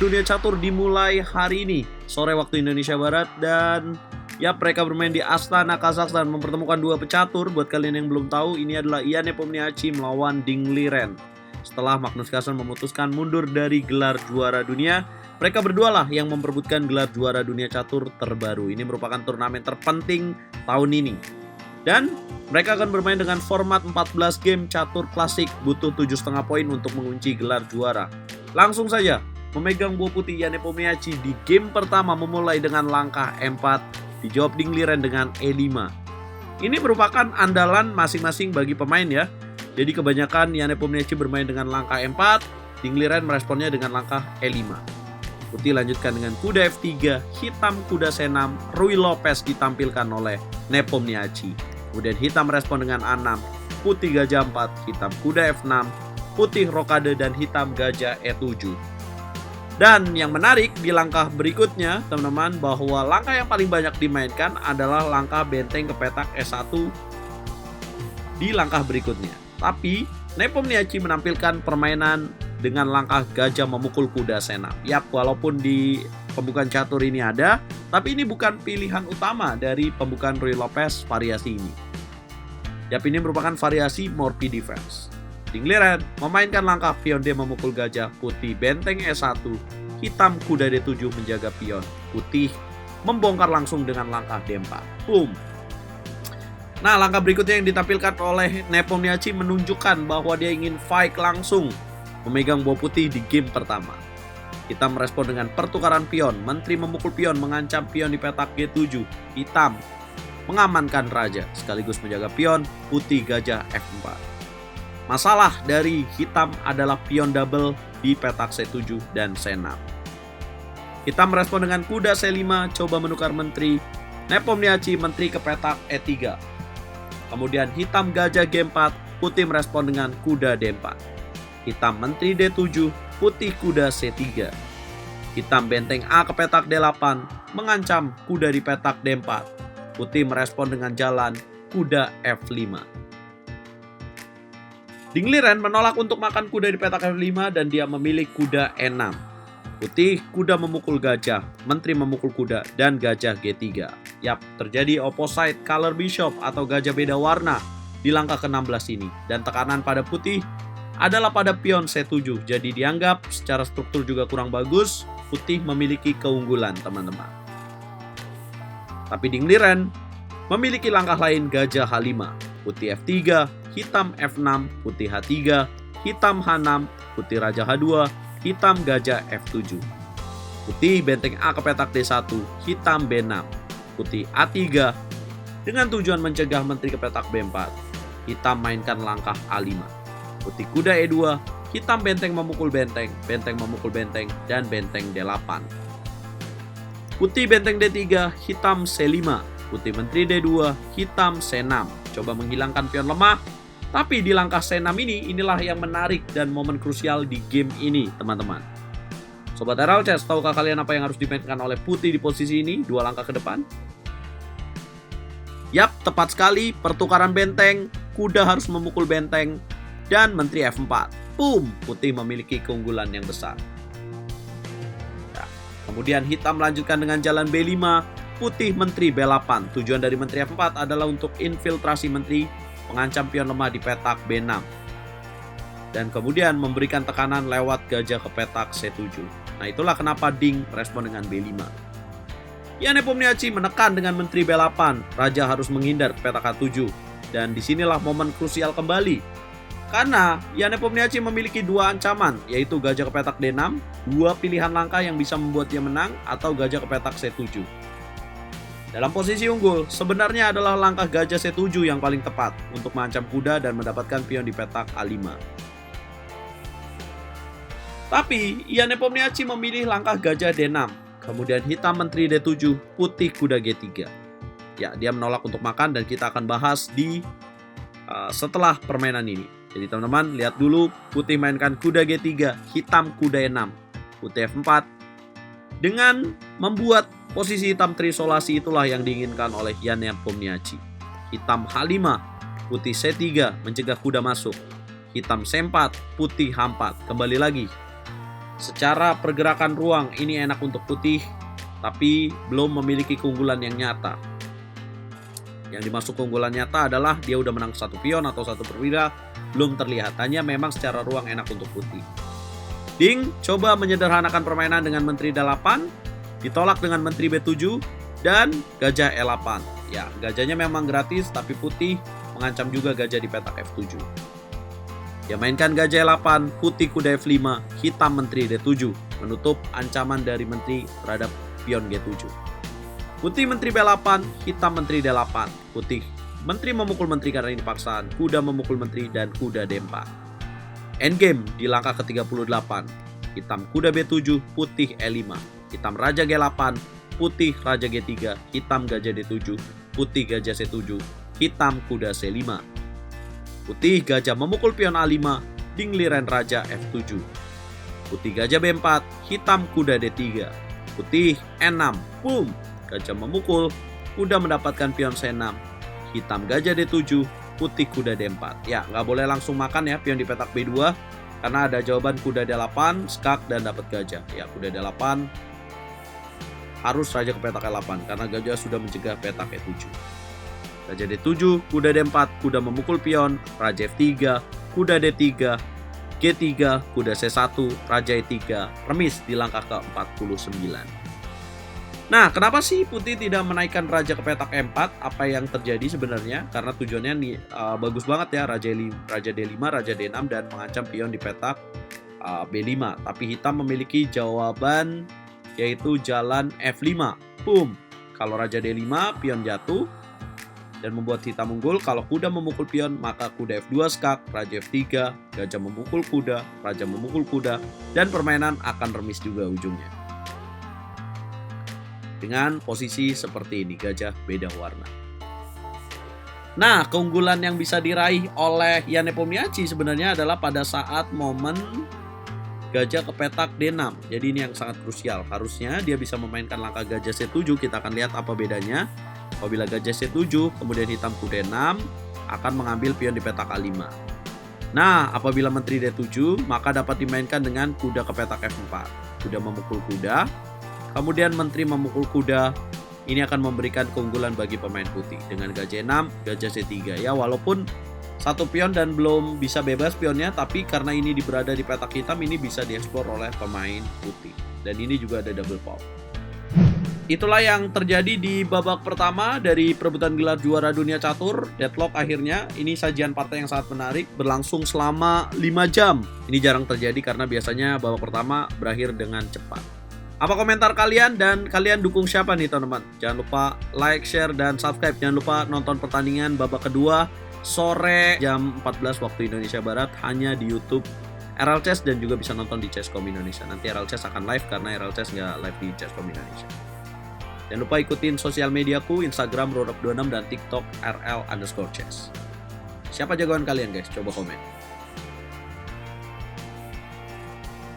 dunia catur dimulai hari ini, sore waktu Indonesia Barat. Dan ya, mereka bermain di Astana, Kazakhstan, mempertemukan dua pecatur. Buat kalian yang belum tahu, ini adalah Ian Nepomniachtchi melawan Ding Liren. Setelah Magnus Carlsen memutuskan mundur dari gelar juara dunia, mereka berdua lah yang memperebutkan gelar juara dunia catur terbaru. Ini merupakan turnamen terpenting tahun ini. Dan mereka akan bermain dengan format 14 game catur klasik, butuh 7,5 poin untuk mengunci gelar juara. Langsung saja, memegang buah putih Ian Nepomniachtchi di game pertama memulai dengan langkah E4, dijawab Ding Liren dengan E5. Ini merupakan andalan masing-masing bagi pemain ya. Jadi kebanyakan Ian Nepomniachtchi bermain dengan langkah E4, Ding Liren meresponnya dengan langkah E5. Putih lanjutkan dengan kuda F3, hitam kuda C6, Ruy Lopez ditampilkan oleh Nepomniachtchi. Kemudian hitam merespon dengan A6, putih gajah 4, hitam kuda F6, putih rokade dan hitam gajah E7. Dan yang menarik di langkah berikutnya, teman-teman, bahwa langkah yang paling banyak dimainkan adalah langkah benteng ke petak E1 di langkah berikutnya. Tapi Nepomniachtchi menampilkan permainan dengan langkah gajah memukul kuda C6. Yap, walaupun di pembukaan catur ini ada, tapi ini bukan pilihan utama dari pembukaan Ruy Lopez variasi ini. Yap, ini merupakan variasi Morphy defense. Ding Liren memainkan langkah pion D memukul gajah, putih benteng E1, hitam kuda D7 menjaga pion, putih membongkar langsung dengan langkah D4. Boom. Nah, langkah berikutnya yang ditampilkan oleh Nepomniachtchi menunjukkan bahwa dia ingin fight langsung, memegang buah putih di game pertama. Hitam merespon dengan pertukaran pion, menteri memukul pion mengancam pion di petak G7, hitam mengamankan raja sekaligus menjaga pion, putih gajah F4. Masalah dari hitam adalah pion double di petak C7 dan C6. Hitam merespon dengan kuda C5, coba menukar menteri. Nepomniachtchi menteri ke petak E3. Kemudian hitam gajah G4, putih merespon dengan kuda D4. Hitam menteri D7, putih kuda C3. Hitam benteng A ke petak D8, mengancam kuda di petak D4. Putih merespon dengan jalan kuda F5. Ding Liren menolak untuk makan kuda di petak F5 dan dia memilih kuda E6. Putih kuda memukul gajah, menteri memukul kuda, dan gajah G3. Yap, terjadi opposite color bishop atau gajah beda warna di langkah ke-16 ini. Dan tekanan pada putih adalah pada pion C7. Jadi dianggap secara struktur juga kurang bagus, putih memiliki keunggulan, teman-teman. Tapi Ding Liren memiliki langkah lain, gajah H5, putih F3, hitam F6, putih H3, hitam H6, putih raja H2, hitam gajah F7. Putih benteng A ke petak D1, hitam B6, putih A3, dengan tujuan mencegah menteri ke petak B4. Hitam mainkan langkah A5. Putih kuda E2, hitam benteng memukul benteng, benteng memukul benteng, dan benteng D8. Putih benteng D3, hitam C5, putih menteri D2, hitam C6. Coba menghilangkan pion lemah, tapi di langkah C6 inilah yang menarik dan momen krusial di game ini, teman-teman. Sobat Herald Chess, tahukah kalian apa yang harus dimainkan oleh putih di posisi ini 2 langkah ke depan? Yap, tepat sekali, pertukaran benteng, kuda harus memukul benteng, dan menteri F4. Boom, putih memiliki keunggulan yang besar. Nah, kemudian hitam melanjutkan dengan jalan B5, putih menteri B8. Tujuan dari menteri F4 adalah untuk infiltrasi menteri, mengancam pion lemah di petak B6. Dan kemudian memberikan tekanan lewat gajah ke petak C7. Nah, itulah kenapa Ding merespon dengan B5. Ian Nepomniachtchi menekan dengan menteri B8, raja harus menghindar ke petak A7. Dan disinilah momen krusial kembali. Karena Ian Nepomniachtchi memiliki 2 ancaman, yaitu gajah ke petak D6, 2 pilihan langkah yang bisa membuat dia menang, atau gajah ke petak C7. Dalam posisi unggul, sebenarnya adalah langkah gajah C7 yang paling tepat untuk mengancam kuda dan mendapatkan pion di petak A5. Tapi Ian Nepomniachtchi memilih langkah gajah D6, kemudian hitam menteri D7, putih kuda G3. Ya, dia menolak untuk makan dan kita akan bahas di setelah permainan ini. Jadi teman-teman, lihat dulu, putih mainkan kuda G3, hitam kuda E6, putih F4. Dengan membuat posisi hitam terisolasi, itulah yang diinginkan oleh Ian Nepomniachtchi. Hitam H5, putih C3 mencegah kuda masuk. Hitam C4, putih H4. Kembali lagi, Secara pergerakan ruang ini enak untuk putih, tapi belum memiliki keunggulan yang nyata. Yang dimaksud keunggulan nyata adalah dia udah menang satu pion atau satu perwira, belum terlihat. Hanya memang secara ruang enak untuk putih. Ding coba menyederhanakan permainan dengan menteri D8, ditolak dengan menteri B7, dan gajah E8. Ya, gajahnya memang gratis, tapi putih mengancam juga gajah di petak F7. Dia mainkan gajah E8, putih kuda F5, hitam menteri D7, menutup ancaman dari menteri terhadap pion G7. Putih menteri B8, hitam menteri D8, putih menteri memukul menteri karena ini paksaan, kuda memukul menteri, dan kuda D4. Endgame di langkah ke-38, hitam kuda B7, putih E5, hitam raja G8, putih raja G3, hitam gajah D7, putih gajah C7, hitam kuda C5. Putih gajah memukul pion A5, dingliren raja F7. Putih gajah B4, hitam kuda D3, putih E6, boom, gajah memukul, kuda mendapatkan pion C6, hitam gajah D7, putih kuda D4. Ya, nggak boleh langsung makan ya pion di petak B2, karena ada jawaban kuda D8, skak, dan dapat gajah. Ya, kuda D8 harus raja ke petak E8, karena gajah sudah mencegah petak E7. Raja D7, kuda D4, kuda memukul pion, raja F3, kuda D3, G3, kuda C1, raja E3, remis di langkah ke-49. Nah, kenapa sih putih tidak menaikkan raja ke petak E4? Apa yang terjadi sebenarnya? Karena tujuannya nih bagus banget ya, raja D5, raja D6, dan mengancam pion di petak B5. Tapi hitam memiliki jawaban, yaitu jalan F5. Boom. Kalau raja D5, pion jatuh dan membuat hitam unggul. Kalau kuda memukul pion, maka kuda F2 skak, raja F3, gajah memukul kuda, raja memukul kuda, dan permainan akan remis juga ujungnya. Dengan posisi seperti ini, gajah beda warna. Nah, keunggulan yang bisa diraih oleh Ian Nepomniachtchi sebenarnya adalah pada saat momen gajah ke petak D6. Jadi ini yang sangat krusial. Harusnya dia bisa memainkan langkah gajah C7. Kita akan lihat apa bedanya. Apabila gajah C7, kemudian hitam kuda D6 akan mengambil pion di petak A5. Nah, apabila menteri D7, maka dapat dimainkan dengan kuda ke petak F4. Kuda memukul kuda, kemudian menteri memukul kuda. Ini akan memberikan keunggulan bagi pemain putih dengan gajah 6, gajah C3. Ya, walaupun satu pion dan belum bisa bebas pionnya, tapi karena ini berada di petak hitam, ini bisa dieksplor oleh pemain putih. Dan ini juga ada double pop. Itulah yang terjadi di babak pertama dari perebutan gelar juara dunia catur. Deadlock akhirnya. Ini sajian partai yang sangat menarik, berlangsung selama 5 jam. Ini jarang terjadi karena biasanya babak pertama berakhir dengan cepat. Apa komentar kalian, dan kalian dukung siapa nih teman-teman? Jangan lupa like, share, dan subscribe. Jangan lupa nonton pertandingan babak kedua sore jam 14 waktu Indonesia Barat hanya di YouTube RL Chess, dan juga bisa nonton di Chesscom Indonesia. Nanti RL Chess akan live karena RL Chess nggak live di Chesscom Indonesia. Jangan lupa ikutin sosial mediaku, Instagram Rodok26 dan TikTok RL_Chess. Siapa jagoan kalian guys? Coba komen.